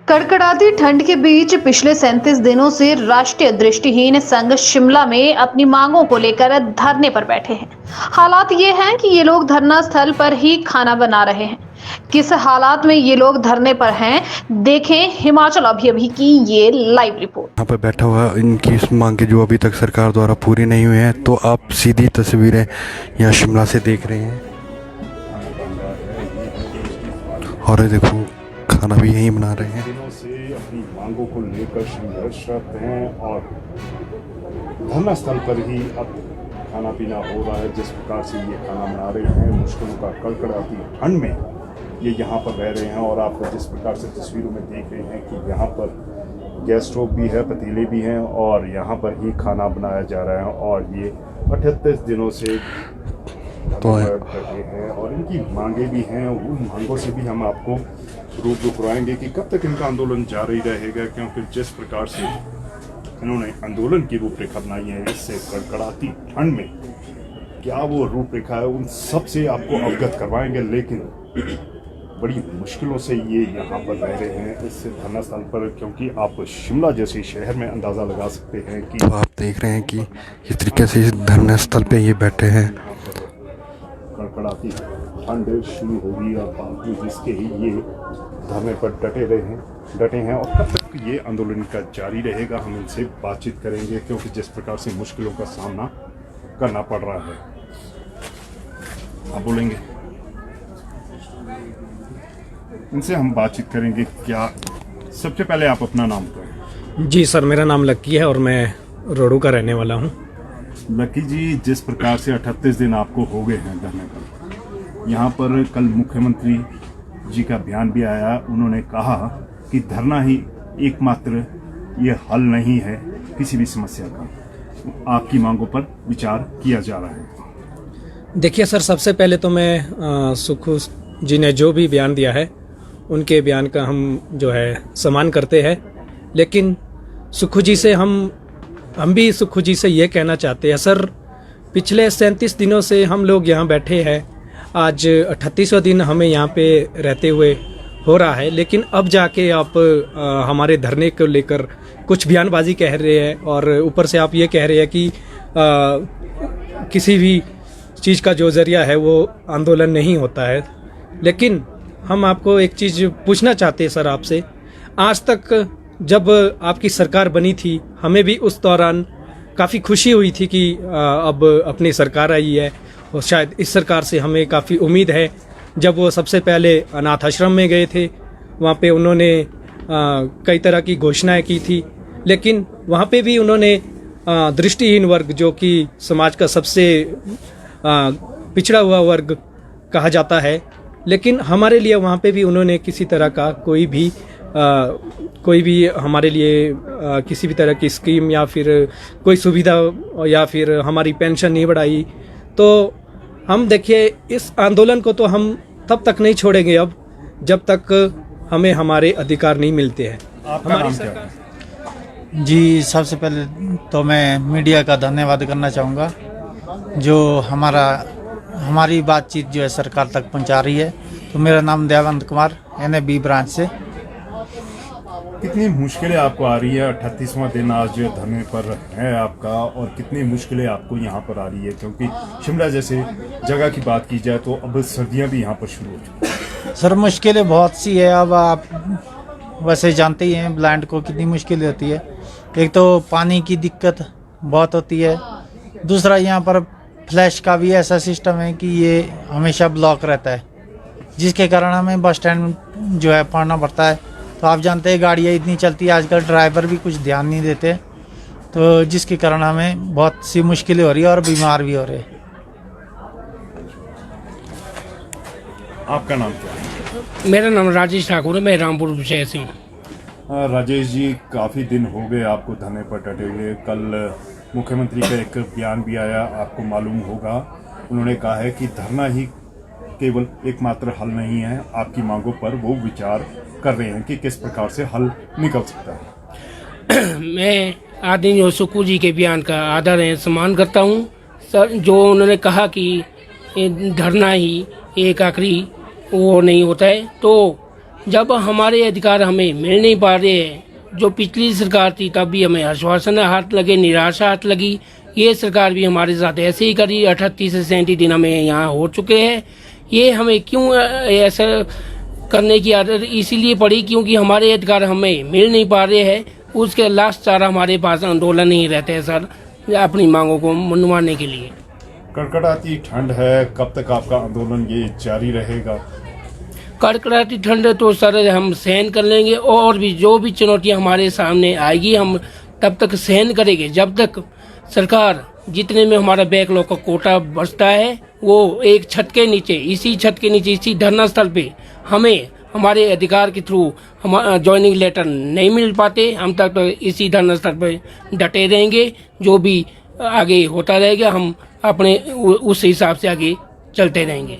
कड़कड़ाती ठंड के बीच पिछले 37 दिनों से राष्ट्रीय दृष्टिहीन संघ शिमला में अपनी मांगों को लेकर धरने पर बैठे हैं। हालात ये हैं कि ये लोग धरना स्थल पर ही खाना बना रहे हैं। किस हालात में ये लोग धरने पर हैं, देखें हिमाचल अभी की ये लाइव रिपोर्ट। यहाँ पर बैठा हुआ इनकी इस मांग जो अभी तक सरकार द्वारा पूरी नहीं हुई है, तो आप सीधी तस्वीरें यहाँ शिमला से देख रहे हैं। और ये देखो खाना भी यहीं बना रहे हैं। दिनों से अपनी मांगों को लेकर संघर्षरत हैं और धरना स्थल पर ही अब खाना पीना हो रहा है। जिस प्रकार से ये खाना बना रहे हैं, मुश्किलों का कड़कड़ाती ठंड में ये यहाँ पर रह रहे हैं। और आप जिस प्रकार से तस्वीरों में देख रहे हैं कि यहाँ पर गैस स्टोव भी है, पतीले भी हैं और यहाँ पर ही खाना बनाया जा रहा है। और ये 38 दिनों से बैठे हैं और इनकी मांगे भी हैं। उन मांगों से भी हम आपको रूबरू करवाएंगे कि कब तक इनका आंदोलन जारी रहेगा, क्योंकि जिस प्रकार से इन्होंने आंदोलन की रूपरेखा बनाई है, इससे कड़कड़ाती ठंड में क्या वो रूपरेखा है, उन सब से आपको अवगत करवाएंगे। लेकिन बड़ी मुश्किलों से ये यहाँ पर रह रहे हैं इस धरना स्थल पर, क्योंकि आप शिमला जैसे शहर में अंदाज़ा लगा सकते हैं कि तो आप देख रहे हैं कि इस तरीके से इस धरना स्थल पे ये बैठे हैं। कड़कड़ाती ठंड शुरू होगी और बावजूद जिसके ही ये धरने पर डटे हैं। और कब तक ये आंदोलन का जारी रहेगा, हम इनसे बातचीत करेंगे, क्योंकि जिस प्रकार से मुश्किलों का सामना करना पड़ रहा है। आप बोलेंगे, इनसे हम बातचीत करेंगे। क्या सबसे पहले आप अपना नाम करें। जी सर, मेरा नाम लक्की है और मैं रोडू का रहने वाला हूँ। लकी जी, जिस प्रकार से 38 दिन आपको हो गए हैं धरने पर, यहाँ पर कल मुख्यमंत्री जी का बयान भी आया। उन्होंने कहा कि धरना ही एकमात्र ये हल नहीं है किसी भी समस्या का। आपकी मांगों पर विचार किया जा रहा है। देखिए सर, सबसे पहले तो मैं सुखू जी ने जो भी बयान दिया है उनके बयान का हम जो है सम्मान करते हैं। लेकिन सुखू जी से हम भी सुखू जी से ये कहना चाहते हैं सर, पिछले 37 दिनों से हम लोग यहाँ बैठे हैं। आज 38वां दिन हमें यहाँ पे रहते हुए हो रहा है, लेकिन अब जाके आप हमारे धरने को लेकर कुछ बयानबाजी कह रहे हैं और ऊपर से आप ये कह रहे हैं कि किसी भी चीज़ का जो ज़रिया है वो आंदोलन नहीं होता है। लेकिन हम आपको एक चीज़ पूछना चाहते हैं सर आपसे, आज तक जब आपकी सरकार बनी थी, हमें भी उस दौरान काफ़ी खुशी हुई थी कि अब अपनी सरकार आई है और शायद इस सरकार से हमें काफ़ी उम्मीद है। जब वो सबसे पहले अनाथ आश्रम में गए थे, वहाँ पे उन्होंने कई तरह की घोषणाएं की थी, लेकिन वहाँ पे भी उन्होंने दृष्टिहीन वर्ग, जो कि समाज का सबसे पिछड़ा हुआ वर्ग कहा जाता है, लेकिन हमारे लिए वहाँ पे भी उन्होंने किसी तरह का कोई भी हमारे लिए किसी भी तरह की स्कीम या फिर कोई सुविधा या फिर हमारी पेंशन नहीं बढ़ाई। तो हम देखिए, इस आंदोलन को तो हम तब तक नहीं छोड़ेंगे अब जब तक हमें हमारे अधिकार नहीं मिलते हैं। आपका नाम क्या है? जी, सबसे पहले तो मैं मीडिया का धन्यवाद करना चाहूँगा जो हमारी बातचीत जो है सरकार तक पहुँचा रही है। तो मेरा नाम देवंत कुमार, NAB ब्रांच से। कितनी मुश्किलें आपको आ रही है? 38वां दिन आज धरने पर है आपका, और कितनी मुश्किलें आपको यहाँ पर आ रही है, क्योंकि शिमला जैसे जगह की बात की जाए तो अब सर्दियाँ भी यहाँ पर शुरू हो चुकी हैं। सर, मुश्किलें बहुत सी है। अब आप वैसे जानते ही हैं ब्लाइंड को कितनी मुश्किल होती है। एक तो पानी की दिक्कत बहुत होती है, दूसरा यहाँ पर फ्लैश का भी ऐसा सिस्टम है कि ये हमेशा ब्लॉक रहता है, जिसके कारण हमें बस स्टैंड जो है पढ़ना पड़ता है। तो आप जानते हैं गाड़ियाँ इतनी चलती है आजकल, ड्राइवर भी कुछ ध्यान नहीं देते, तो जिसके कारण हमें बहुत सी मुश्किलें हो रही है और बीमार भी हो रहे हैं। आपका नाम क्या है? मेरा नाम राजेश ठाकुर है, मैं रामपुर शहर से हूँ। राजेश जी, काफ़ी दिन हो गए आपको धरने पर डटे हुए। कल मुख्यमंत्री का एक बयान भी आया, आपको मालूम होगा। उन्होंने कहा है कि धरना ही केवल एकमात्र हल नहीं है, आपकी मांगों पर वो विचार कर रहे हैं कि किस प्रकार से हल निकल सकता है। मैं आदरणीय सुक्खू जी के बयान का आदर है सम्मान करता हूँ सर। जो उन्होंने कहा कि धरना ही एक आखिरी वो नहीं होता है, तो जब हमारे अधिकार हमें मिल नहीं पा रहे हैं, जो पिछली सरकार थी तब भी हमें आश्वासन हाथ लगे, निराशा हाथ लगी। ये सरकार भी हमारे साथ ऐसे ही करी। 38 से 37 दिन हमें यहाँ हो चुके हैं। ये हमें क्यों ऐसा करने की आदत इसीलिए पड़ी क्योंकि हमारे अधिकार हमें मिल नहीं पा रहे हैं। उसके लास्ट चारा हमारे पास आंदोलन ही रहते हैं सर, अपनी मांगों को मनवाने के लिए। कड़कड़ाती ठंड है, कब तक आपका आंदोलन ये जारी रहेगा? कड़कड़ाती ठंड तो सर हम सहन कर लेंगे, और भी जो भी चुनौतियां हमारे सामने आएगी हम तब तक सहन करेंगे जब तक सरकार जितने में हमारा बैकलॉग का कोटा बचता है वो एक छत के नीचे, इसी छत के नीचे, इसी धरना स्थल पे हमें हमारे अधिकार के थ्रू हम ज्वाइनिंग लेटर नहीं मिल पाते, हम तक तो इसी धरना स्थल पे डटे रहेंगे। जो भी आगे होता रहेगा हम अपने उस हिसाब से आगे चलते रहेंगे।